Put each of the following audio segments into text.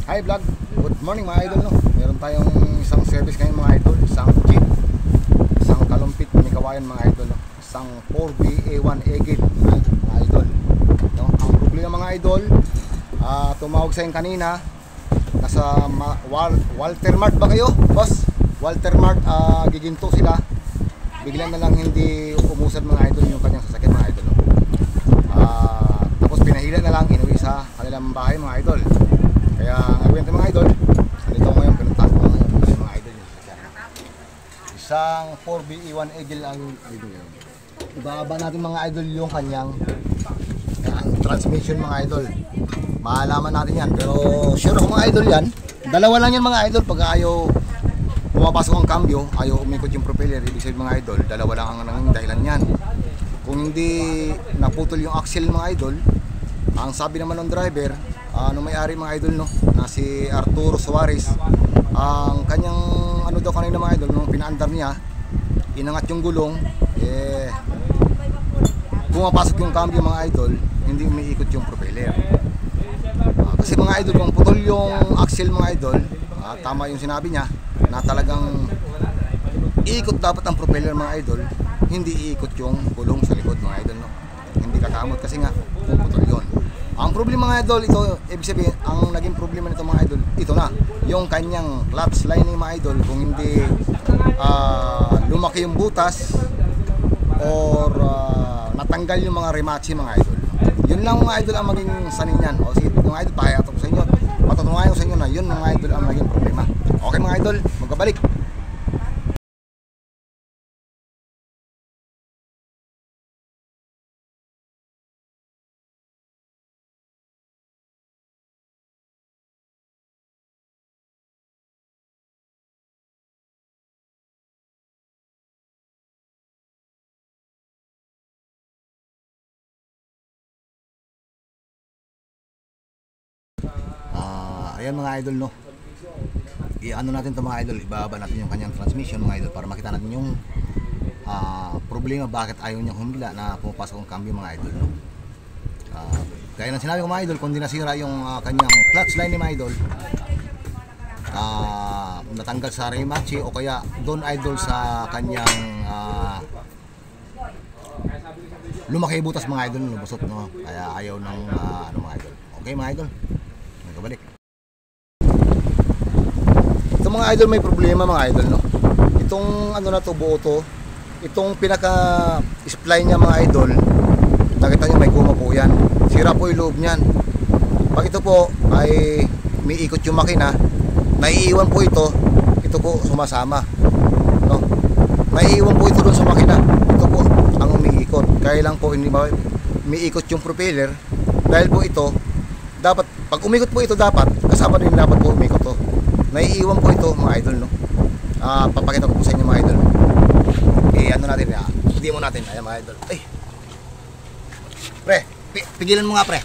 Hi vlog, good morning mga idol no. Meron tayong isang service ngayon mga idol, isang jeep, isang kalumpit ni kawayan mga idol no. Isang 4BA1 Egid mga idol no. Ang problema mga idol, tumawag sa inyo kanina, nasa Walter Mart ba kayo boss? Walter Mart, giginto sila, bigla na lang hindi umusad mga idol yung kanyang sasakyan mga idol no. Tapos pinahila na lang, inuwi sa kanilang bahay mga idol. Kaya ngayon mga idol, dito ngayon pinuntahan ko ngayon mga idol yung sasakyan. Isang 4BA1 Egid ang idol. Ibaba natin mga idol yung kanyang transmission mga idol. Maalaman natin yan, pero sure ako mga idol yan. Dalawa lang yan mga idol, pag ayaw pumapasok ang cambio, ayaw umikot yung propeller, ibig sabihin mga idol, dalawa lang ang dahilan yan. Kung hindi naputol yung axle mga idol, ang sabi naman ng driver, may-ari mga idol no, na si Arturo Suarez, ang kanyang daw kanina mga idol, nung pinaandar niya, inangat yung gulong, pumapasok yung cambio mga idol, hindi umiikot yung propeller. Kasi mga idol, kung putol yung axle mga idol, tama yung sinabi niya, na talagang iikot dapat ang propeller mga idol, hindi iikot yung gulong sa likod mga idol no. Hindi kakamot kasi nga kung putol yun. Ang problema mga idol, ito, ibig sabihin, ang naging problema nito mga idol, ito na, yung kanyang clutch lining mga idol, kung hindi lumaki yung butas or natanggal yung mga remachi mga idol. Yun lang mga idol ang maging sanin yan. O sige mga idol, pahayatok sa inyo, patutungayan ko sa inyo na yun mga idol ang naging problema. Okay mga idol, magkabalik. Ayan mga idol no, i-ano natin ito mga idol, ibaba natin yung kanyang transmission mga idol para makita natin yung problema bakit ayaw niyang humila na pumapasok ang cambio mga idol no. Kaya nang sinabi ko mga idol, kung di nasira yung kanyang clutch line ni mga idol, natanggal sa remachi o kaya doon idol sa kanyang lumaki butas mga idol, lubusot no, kaya ayaw ng mga idol. Okay mga idol, magkabalik. Ito mga idol, may problema mga idol no. Itong na to, buo to, itong pinaka spline niya mga idol, nakita niyo may guma po yan, sira po yung loob niyan. Pag ito po ay umiikot yung makina, naiiwan po ito po sumasama no? Naiiwan po ito doon sa makina, ito po ang umiikot. Kaya lang po hindi umiikot yung propeller, dahil po ito dapat, pag umikot po ito dapat kasama din dapat po umikot to. Naiiwan po ito mga idol no. Papakita ko po sa inyo mga idol. Ano natin, hindi mo natin, ayan mga idol. Ay, pre, pigilan mo nga pre.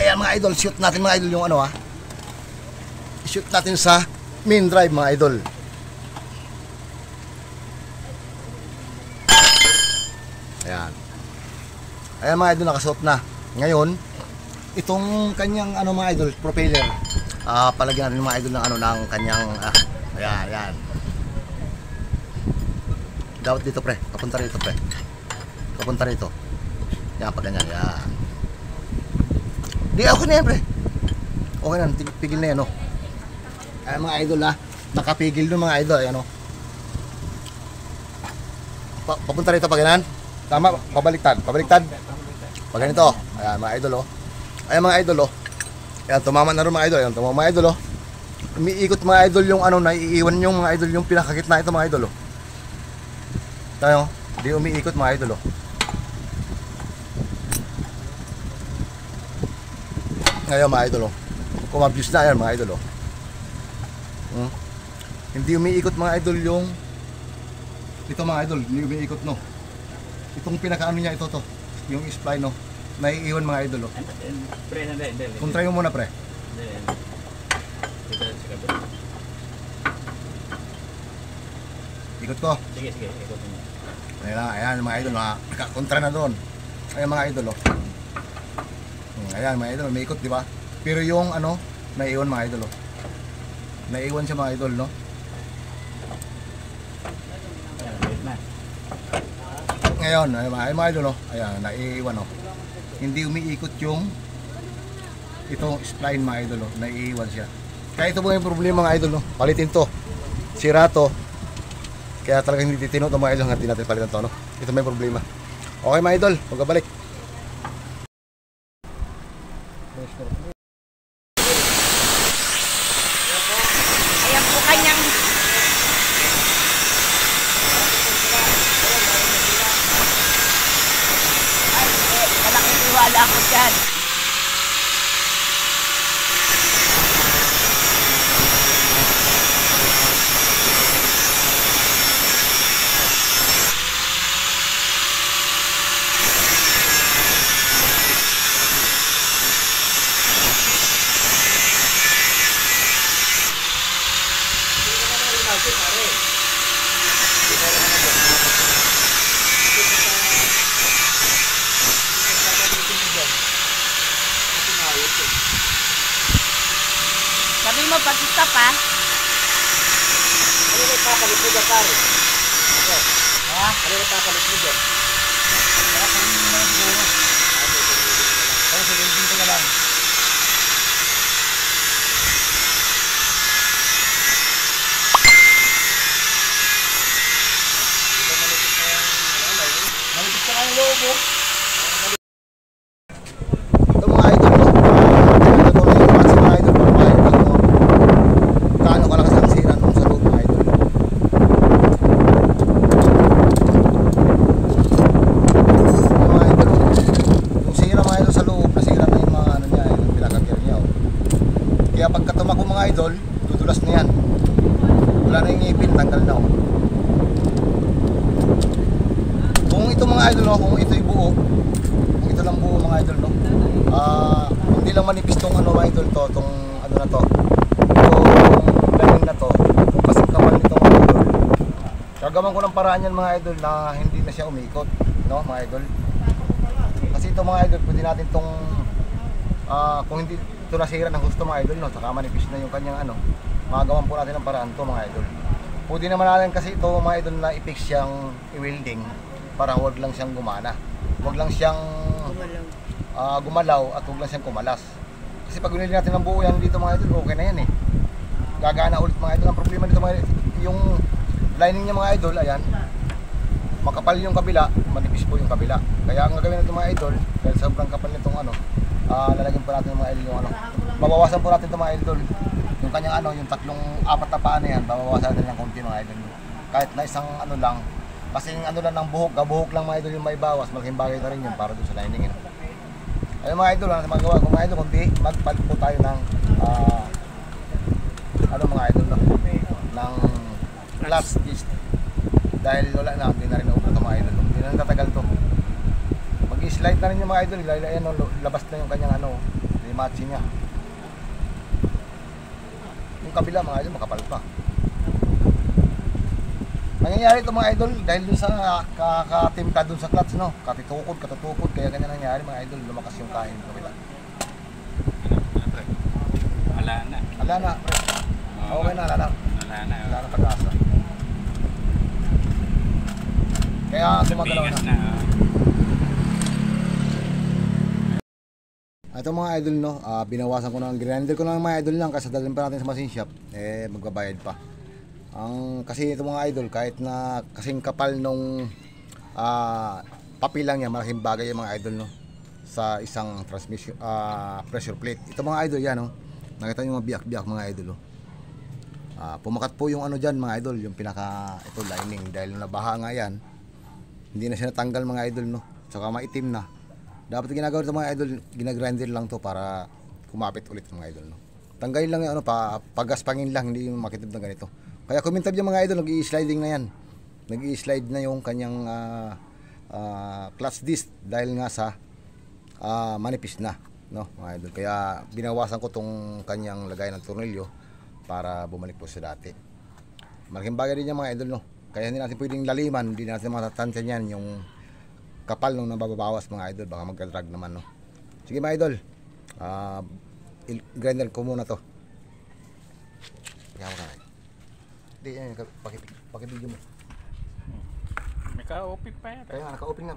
Ayan mga idol, shoot natin mga idol yung shoot natin sa main drive mga idol. Ayan. Ayan mga idol, nakasuot na. Ngayon, itong kanyang mga idol, propeller, palagyan natin mga idol ng ng kanyang ayan. Dapat dito pre, papunta rito pre. Papunta rito. Yan, pag ganyan, yan. Di okay na yan pre. Okay na, pigil na yan no. Ayan mga idol nakapigil doon mga idol, ayan o. Papunta rito pag ganyan. Tama, pabaliktad. Pag ganito, ayan mga idol o. Ayan mga idol o. Ayan, tumama na rin mga idol. Ayan, tumama mga idol o. Umiikot mga idol yung naiiwan yung mga idol yung pinakagitna ito mga idol o. Tayo, di umiikot mga idol o. Ngayon mga idol o, kumabuse na yan mga idol o. Hindi umiikot mga idol yung ito mga idol, hindi umiikot no. Itong pinakaano niya ito to, yung spline no, naiiwan mga idol o. Pre, hindi. Kontrayo muna pre. Ikot ko. Sige, ikot mo. Ayan mga idol, nakakontra na doon. Ayan mga idol oh. Ayan mga idol, may ikot di ba? Pero yung Naiiwan mga idol, oh. Naiiwan siya mga idol, no? Ayan, bait na. Ngayon, ay mga idol, oh. Ayan, naiiwan, oh. Hindi umiikot yung itong spline mga idol, oh. Naiiwan siya. Kaya ito po yung problema mga idol, no? Palitin to. Sira to. Kaya talagang hindi titino ito mga idol hanggang natin palitan to, no? Ito may problema. Okay mga idol, magbabalik. Ayan po kanyang ay, malaking tiwala ko dyan. Sabi mo, pag-stop ha? Ano may papalit mo dyan, pare? Ha? Ano may papalit mo dyan? Kaya kung hindi naman siguro. Kaya sa dito na lang. Malipit ka ng loob, oh. Ito mga idol, no? Ito na yung watch mga idol. Papayag lang, no? Gaano kalakas ang sira nung sa loob mga idol. Mga idol, yung sira mga idol sa loob, nasira na yung mga ano niya, yung pinaka-gear niya, oh. Kaya pagka tumako mga idol, dudulas na yan. Wala na yung ngipin, tanggal na, oh. Kung ito mga idol, no, kung ito'y buo, kung ito lang buo mga idol, no, hindi lang manipis tong ano mga idol to, tong ano na to, itong lining na to, kung kasing kapal nitong mga idol, gagawan ko ng paraan yan mga idol na hindi na siya umikot, no mga idol. Kasi ito mga idol, pwede natin tong kung hindi ito nasira ng gusto mga idol, no, saka manipis na yung kanyang ano, magagawan po natin ng paraan to mga idol. Pwede naman natin kasi ito mga idol na i-fix siyang i-welding para wag lang siyang gumana, wag lang siyang gumalaw at wag lang siyang kumalas. Kasi pag binili natin ng buo yan dito mga idol, okay na yan eh, gagana ulit mga idol. Ang problema dito mga idol, yung lining niya mga idol, ayan, makapal yung kabila, manipis po yung kabila. Kaya ang gagawin natin mga idol, dahil sobrang kapal nitong ano, lalagyan po natin mga idol yung ano, babawasan po natin ito mga idol, yung kanyang ano, yung apat na paa na yan, babawasan natin ng konti mga idol, kahit na isang ano lang. Kasi ano lang ng buhok, gabuhok lang mga idol yung may bawas, malaking bagay na rin yun para doon sa lining. Ayun mga idol, ano magawa ko mga idol, kundi magpalit po tayo ng ano mga idol, no? Ng clutch disc. Dahil wala na, hindi na rin naubos ito mga idol, hindi na tatagal to. Mag-slide na rin yung mga idol, ayan, labas na yung kanyang ano, limatsi niya. Yung kabila mga idol, makapal pa. Nangyayari ito mga idol dahil dun sa kakatimta dun sa clutch, no? Katutukod, kaya ganyan nangyayari mga idol, lumakas yung kain ng kabila. Wala na. Wala na, pre. Okay na, wala na. Wala na pag-asa. Kaya gumagalaw na. Ito mga idol, no? Binawasan ko ng grinder ko ng mga idol lang kasi dalhin pa natin sa machine shop, eh magbabayad pa. Kasi ito mga idol, kahit na kasing kapal nung papilang niya, malaking bagay yung mga idol, no, sa isang transmission pressure plate. Ito mga idol yan, no, nakita nyo mga biyak-biyak mga idol, no. Pumakat po yung ano dyan mga idol, yung pinaka ito lining, dahil nabaha nga yan, hindi na siya natanggal mga idol, no, saka maitim na. Dapat ginagawa ito mga idol, ginagrinder lang to para kumapit ulit mga idol, no. Tanggalin lang yung ano, pagaspangin lang, hindi yung makitib na ganito. Kaya kumintab yung mga idol, nag-i-sliding na yan. Nag-i-slide na yung kanyang clutch disc dahil nga sa manipis na, no, mga idol. Kaya binawasan ko tong kanyang lagay ng tornilyo para bumalik po sa dati. Malaking bagay din yan mga idol, no. Kaya hindi natin pwedeng laliman, hindi natin matatansyan yan yung kapal nung nababawas mga idol, baka magka-drag naman, no. Sige mga idol, grinder ko muna to. Kaya mo hindi, yan, pakibigyo mo. May ka-open pa yan. Kaya nga, naka-open nga.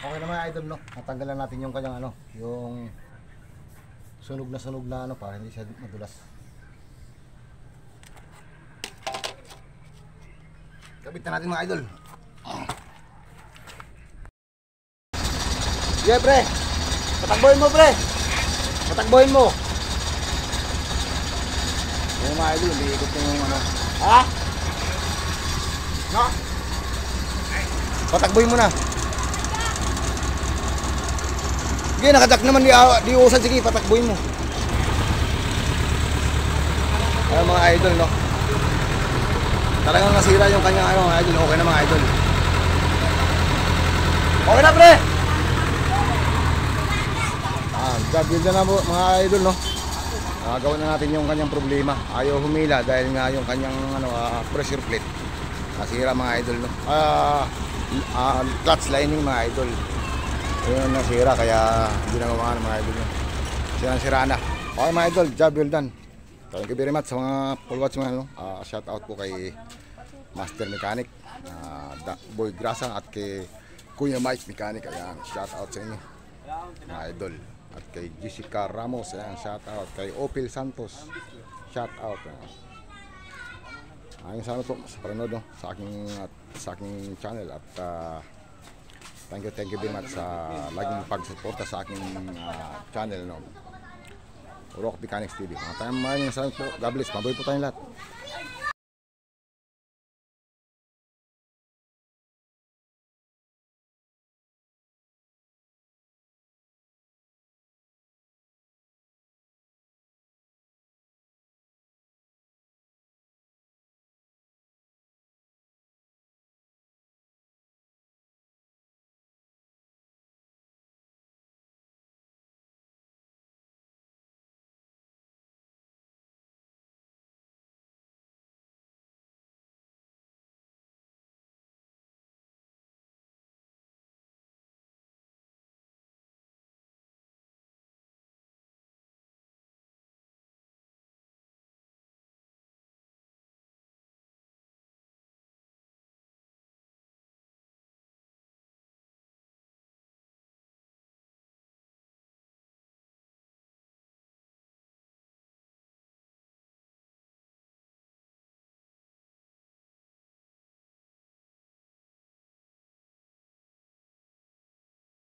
Okay na mga idol, no? Natanggalan natin yung kanyang ano, yung sunog na ano para hindi siya madulas. Kabit na natin mga idol. Yeah, pre. Patakbohin mo, pre. Patakbohin mo. Yung mga idol, hindi ikot yung ano. Ha? No? Patakbohin mo na. Sige, nakadak naman di usad. Sige, patakbuhin mo. Ayun mga idol, no? Talagang nasira yung kanyang ano, mga idol. Okay na mga idol. Okay na, pre! Job yun na po mga idol, no? Gawin na natin yung kanyang problema. Ayaw humila dahil nga yung kanyang ano, pressure plate nasira mga idol, no? Clutch lining mga idol. Yun nasira kaya hindi na gumawa ng mga idol nyo. Sira na. Okay mga idol, job well done. Thank you very much sa mga full watch mga ano. Shout out po kay Master Mechanic, Boy Grasa at kay Kuya Mike Mechanic. Ayan, shout out sa inyo mga idol. At kay Jessica Ramos, ayan, shout out. Kay Opil Santos, shout out. Ayun sana po sa panonood, no, sa aking channel at thank you very much sa laging pagsuporta sa aking channel, no. Rock Mechanics TV. Maraming salamat po. God bless. Mabuhay po tayong lahat.